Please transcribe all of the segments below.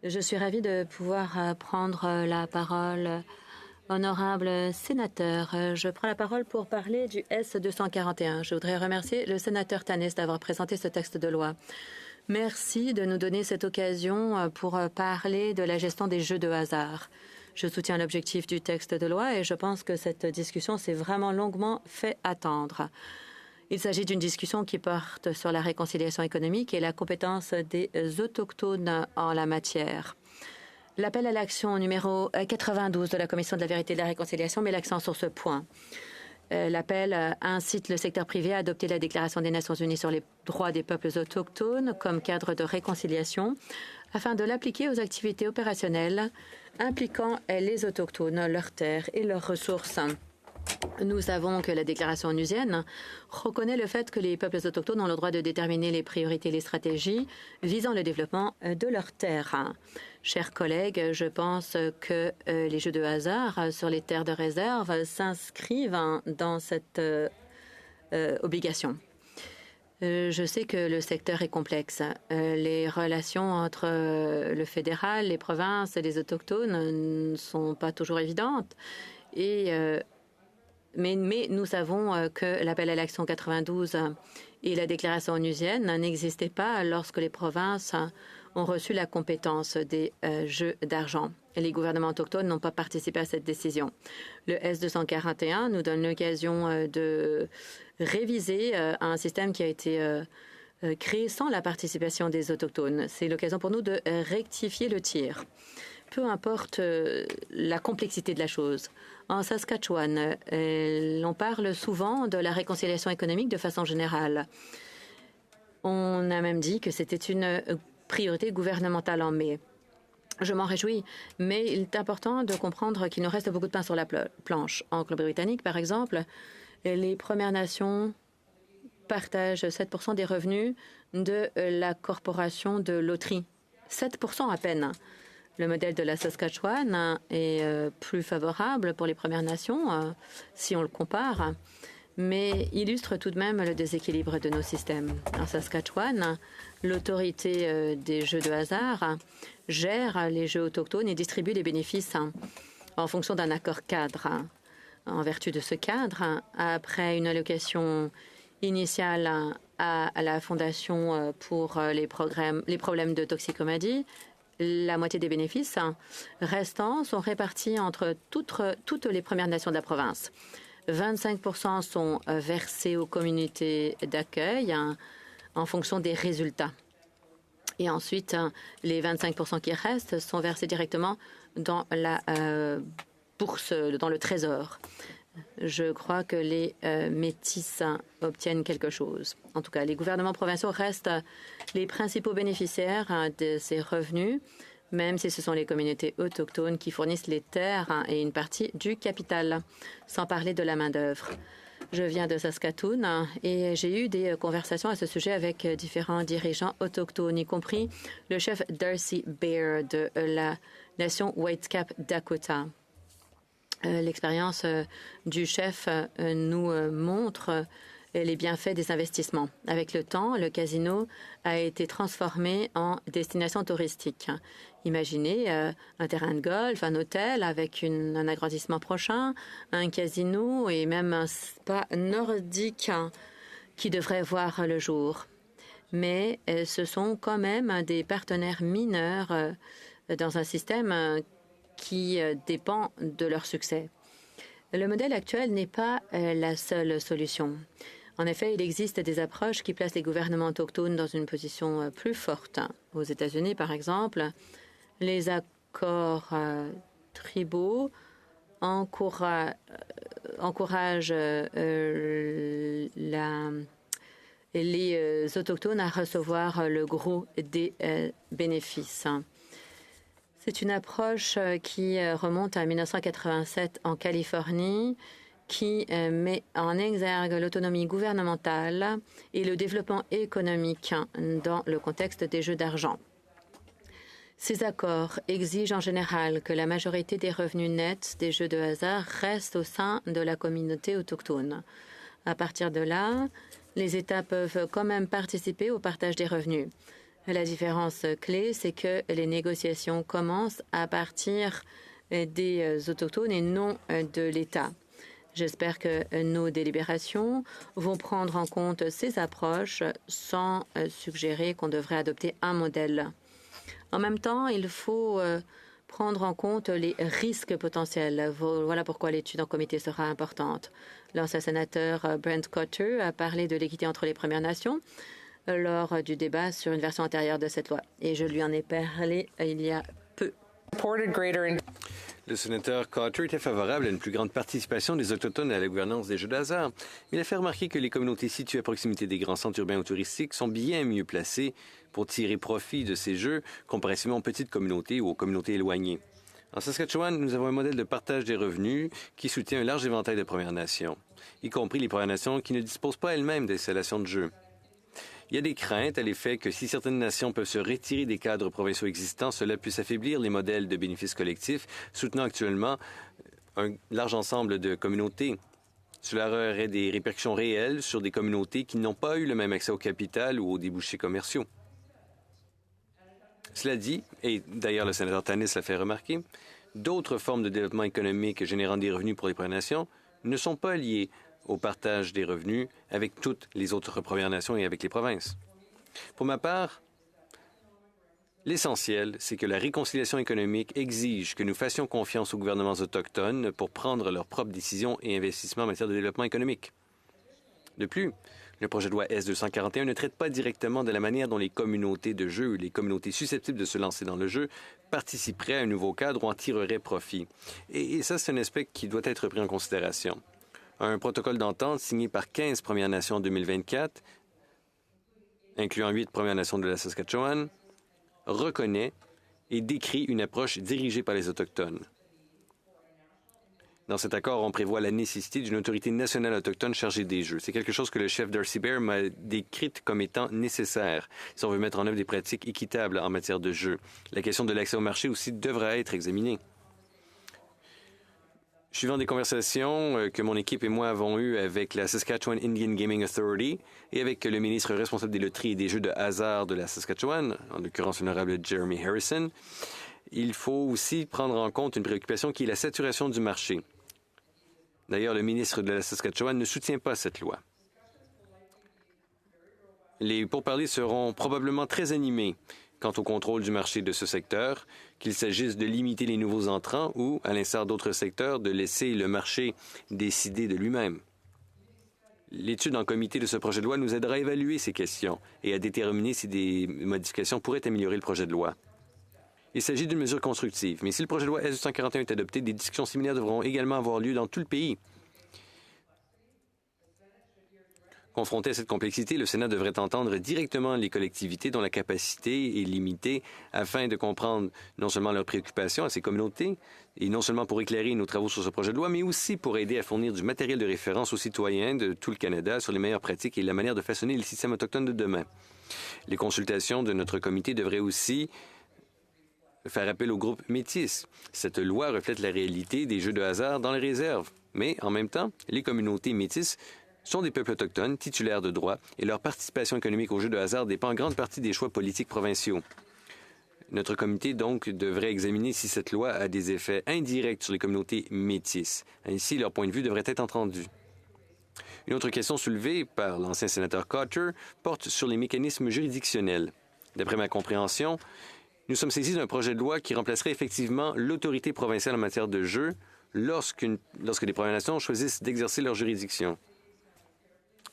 Je suis ravie de pouvoir prendre la parole. Honorable sénateur, je prends la parole pour parler du S-241. Je voudrais remercier le sénateur Tannis d'avoir présenté ce texte de loi. Merci de nous donner cette occasion pour parler de la gestion des jeux de hasard. Je soutiens l'objectif du texte de loi et je pense que cette discussion s'est vraiment longuement fait attendre. Il s'agit d'une discussion qui porte sur la réconciliation économique et la compétence des Autochtones en la matière. L'appel à l'action numéro 92 de la Commission de la vérité et de la réconciliation met l'accent sur ce point. L'appel incite le secteur privé à adopter la Déclaration des Nations unies sur les droits des peuples autochtones comme cadre de réconciliation afin de l'appliquer aux activités opérationnelles impliquant les autochtones, leurs terres et leurs ressources. Nous savons que la Déclaration onusienne reconnaît le fait que les peuples autochtones ont le droit de déterminer les priorités et les stratégies visant le développement de leurs terres. Chers collègues, je pense que les jeux de hasard sur les terres de réserve s'inscrivent dans cette obligation. Je sais que le secteur est complexe. Les relations entre le fédéral, les provinces et les autochtones ne sont pas toujours évidentes. Mais nous savons que l'appel à l'action 92 et la déclaration onusienne n'existaient pas lorsque les provinces ont reçu la compétence des jeux d'argent. Les gouvernements autochtones n'ont pas participé à cette décision. Le S-241 nous donne l'occasion de réviser un système qui a été créé sans la participation des autochtones. C'est l'occasion pour nous de rectifier le tir. Peu importe la complexité de la chose. En Saskatchewan, on parle souvent de la réconciliation économique de façon générale. On a même dit que c'était une priorité gouvernementale en mai. Je m'en réjouis, mais il est important de comprendre qu'il nous reste beaucoup de pain sur la planche. En Colombie-Britannique, par exemple, les Premières Nations partagent 7% des revenus de la corporation de loterie. 7% à peine. Le modèle de la Saskatchewan est plus favorable pour les Premières Nations, si on le compare, mais illustre tout de même le déséquilibre de nos systèmes. En Saskatchewan, l'autorité des jeux de hasard gère les jeux autochtones et distribue les bénéfices en fonction d'un accord cadre. En vertu de ce cadre, après une allocation initiale à la Fondation pour les problèmes de toxicomanie, la moitié des bénéfices restants sont répartis entre toutes les Premières Nations de la province. 25% sont versés aux communautés d'accueil en fonction des résultats. Et ensuite, les 25% qui restent sont versés directement dans la bourse, dans le trésor. Je crois que les métis obtiennent quelque chose. En tout cas, les gouvernements provinciaux restent les principaux bénéficiaires de ces revenus, même si ce sont les communautés autochtones qui fournissent les terres et une partie du capital, sans parler de la main-d'œuvre. Je viens de Saskatoon et j'ai eu des conversations à ce sujet avec différents dirigeants autochtones, y compris le chef Darcy Bear de la nation Whitecap Dakota. L'expérience du chef nous montre les bienfaits des investissements. Avec le temps, le casino a été transformé en destination touristique. Imaginez un terrain de golf, un hôtel avec un agrandissement prochain, un casino et même un spa nordique qui devrait voir le jour. Mais ce sont quand même des partenaires mineurs dans un système qui dépend de leur succès. Le modèle actuel n'est pas la seule solution. En effet, il existe des approches qui placent les gouvernements autochtones dans une position plus forte. Aux États-Unis, par exemple, les accords tribaux encouragent les autochtones à recevoir le gros des bénéfices. C'est une approche qui remonte à 1987 en Californie, qui met en exergue l'autonomie gouvernementale et le développement économique dans le contexte des jeux d'argent. Ces accords exigent en général que la majorité des revenus nets des jeux de hasard restent au sein de la communauté autochtone. À partir de là, les États peuvent quand même participer au partage des revenus. La différence clé, c'est que les négociations commencent à partir des autochtones et non de l'État. J'espère que nos délibérations vont prendre en compte ces approches sans suggérer qu'on devrait adopter un modèle. En même temps, il faut prendre en compte les risques potentiels. Voilà pourquoi l'étude en comité sera importante. L'ancien sénateur Brent Cotter a parlé de l'équité entre les Premières Nations lors du débat sur une version antérieure de cette loi. Et je lui en ai parlé il y a peu. Le sénateur Cotter était favorable à une plus grande participation des Autochtones à la gouvernance des jeux de hasard. Il a fait remarquer que les communautés situées à proximité des grands centres urbains ou touristiques sont bien mieux placées pour tirer profit de ces jeux comparativement aux petites communautés ou aux communautés éloignées. En Saskatchewan, nous avons un modèle de partage des revenus qui soutient un large éventail de Premières Nations, y compris les Premières Nations qui ne disposent pas elles-mêmes d'installations de jeux. Il y a des craintes à l'effet que si certaines nations peuvent se retirer des cadres provinciaux existants, cela puisse affaiblir les modèles de bénéfices collectifs soutenant actuellement un large ensemble de communautés. Cela aurait des répercussions réelles sur des communautés qui n'ont pas eu le même accès au capital ou aux débouchés commerciaux. Cela dit, et d'ailleurs le sénateur Tanis l'a fait remarquer, d'autres formes de développement économique générant des revenus pour les Premières Nations ne sont pas liées au partage des revenus avec toutes les autres Premières Nations et avec les provinces. Pour ma part, l'essentiel, c'est que la réconciliation économique exige que nous fassions confiance aux gouvernements autochtones pour prendre leurs propres décisions et investissements en matière de développement économique. De plus, le projet de loi S241 ne traite pas directement de la manière dont les communautés de jeu ou les communautés susceptibles de se lancer dans le jeu participeraient à un nouveau cadre ou en tireraient profit. Et ça, c'est un aspect qui doit être pris en considération. Un protocole d'entente signé par 15 Premières Nations en 2024, incluant 8 Premières Nations de la Saskatchewan, reconnaît et décrit une approche dirigée par les Autochtones. Dans cet accord, on prévoit la nécessité d'une autorité nationale autochtone chargée des jeux. C'est quelque chose que le chef Darcy Bear m'a décrite comme étant nécessaire si on veut mettre en œuvre des pratiques équitables en matière de jeux. La question de l'accès au marché aussi devra être examinée. Suivant des conversations que mon équipe et moi avons eues avec la Saskatchewan Indian Gaming Authority et avec le ministre responsable des loteries et des jeux de hasard de la Saskatchewan, en l'occurrence l'honorable Jeremy Harrison, il faut aussi prendre en compte une préoccupation qui est la saturation du marché. D'ailleurs, le ministre de la Saskatchewan ne soutient pas cette loi. Les pourparlers seront probablement très animés quant au contrôle du marché de ce secteur, qu'il s'agisse de limiter les nouveaux entrants ou, à l'instar d'autres secteurs, de laisser le marché décider de lui-même. L'étude en comité de ce projet de loi nous aidera à évaluer ces questions et à déterminer si des modifications pourraient améliorer le projet de loi. Il s'agit d'une mesure constructive, mais si le projet de loi S241 est adopté, des discussions similaires devront également avoir lieu dans tout le pays. Confronté à cette complexité, le Sénat devrait entendre directement les collectivités dont la capacité est limitée afin de comprendre non seulement leurs préoccupations à ces communautés, et non seulement pour éclairer nos travaux sur ce projet de loi, mais aussi pour aider à fournir du matériel de référence aux citoyens de tout le Canada sur les meilleures pratiques et la manière de façonner les systèmes autochtones de demain. Les consultations de notre comité devraient aussi faire appel au groupe métis. Cette loi reflète la réalité des jeux de hasard dans les réserves. Mais, en même temps, les communautés métisses sont des peuples autochtones titulaires de droits et leur participation économique aux jeux de hasard dépend en grande partie des choix politiques provinciaux. Notre comité, donc, devrait examiner si cette loi a des effets indirects sur les communautés métisses. Ainsi, leur point de vue devrait être entendu. Une autre question soulevée par l'ancien sénateur Cotter porte sur les mécanismes juridictionnels. D'après ma compréhension, nous sommes saisis d'un projet de loi qui remplacerait effectivement l'autorité provinciale en matière de jeu lorsque les Premières Nations choisissent d'exercer leur juridiction.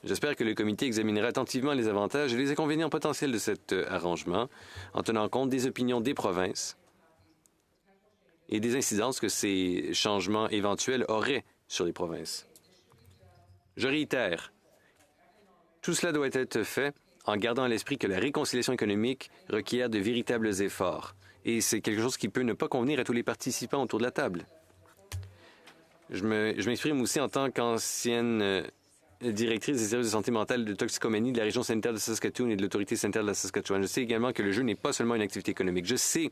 J'espère que le comité examinera attentivement les avantages et les inconvénients potentiels de cet arrangement en tenant compte des opinions des provinces et des incidences que ces changements éventuels auraient sur les provinces. Je réitère, tout cela doit être fait en gardant à l'esprit que la réconciliation économique requiert de véritables efforts. Et c'est quelque chose qui peut ne pas convenir à tous les participants autour de la table. Je m'exprime aussi en tant qu'ancienne directrice des services de santé mentale de toxicomanie de la région sanitaire de Saskatoon et de l'autorité sanitaire de la Saskatchewan. Je sais également que le jeu n'est pas seulement une activité économique. Je sais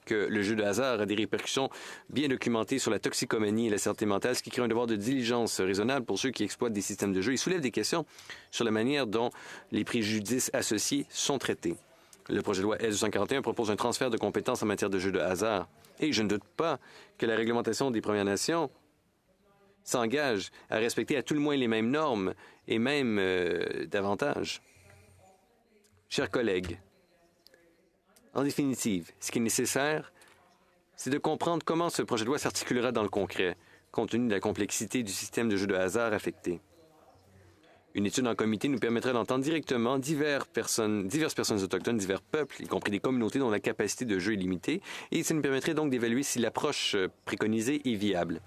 que le jeu de hasard a des répercussions bien documentées sur la toxicomanie et la santé mentale, ce qui crée un devoir de diligence raisonnable pour ceux qui exploitent des systèmes de jeu et soulève des questions sur la manière dont les préjudices associés sont traités. Le projet de loi S-241 propose un transfert de compétences en matière de jeux de hasard. Et je ne doute pas que la réglementation des Premières Nations s'engage à respecter à tout le moins les mêmes normes et même davantage. Chers collègues, en définitive, ce qui est nécessaire, c'est de comprendre comment ce projet de loi s'articulera dans le concret, compte tenu de la complexité du système de jeux de hasard affecté. Une étude en comité nous permettrait d'entendre directement diverses personnes autochtones, divers peuples, y compris des communautés dont la capacité de jeu est limitée, et ça nous permettrait donc d'évaluer si l'approche préconisée est viable.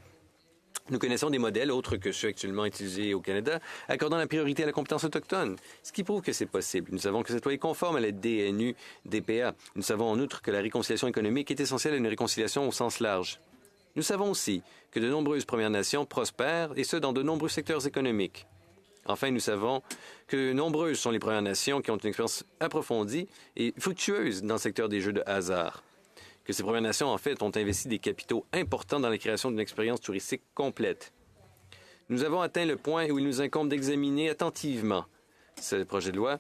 Nous connaissons des modèles, autres que ceux actuellement utilisés au Canada, accordant la priorité à la compétence autochtone, ce qui prouve que c'est possible. Nous savons que cette loi est conforme à la DNU-DPA. Nous savons en outre que la réconciliation économique est essentielle à une réconciliation au sens large. Nous savons aussi que de nombreuses Premières Nations prospèrent, et ce, dans de nombreux secteurs économiques. Enfin, nous savons que nombreuses sont les Premières Nations qui ont une expérience approfondie et fructueuse dans le secteur des jeux de hasard. Que ces Premières Nations, en fait, ont investi des capitaux importants dans la création d'une expérience touristique complète. Nous avons atteint le point où il nous incombe d'examiner attentivement ce projet de loi.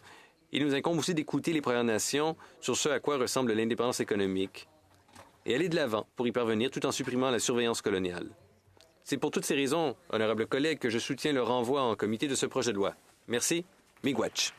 Il nous incombe aussi d'écouter les Premières Nations sur ce à quoi ressemble l'indépendance économique et aller de l'avant pour y parvenir tout en supprimant la surveillance coloniale. C'est pour toutes ces raisons, honorables collègues, que je soutiens le renvoi en comité de ce projet de loi. Merci. Miigwech.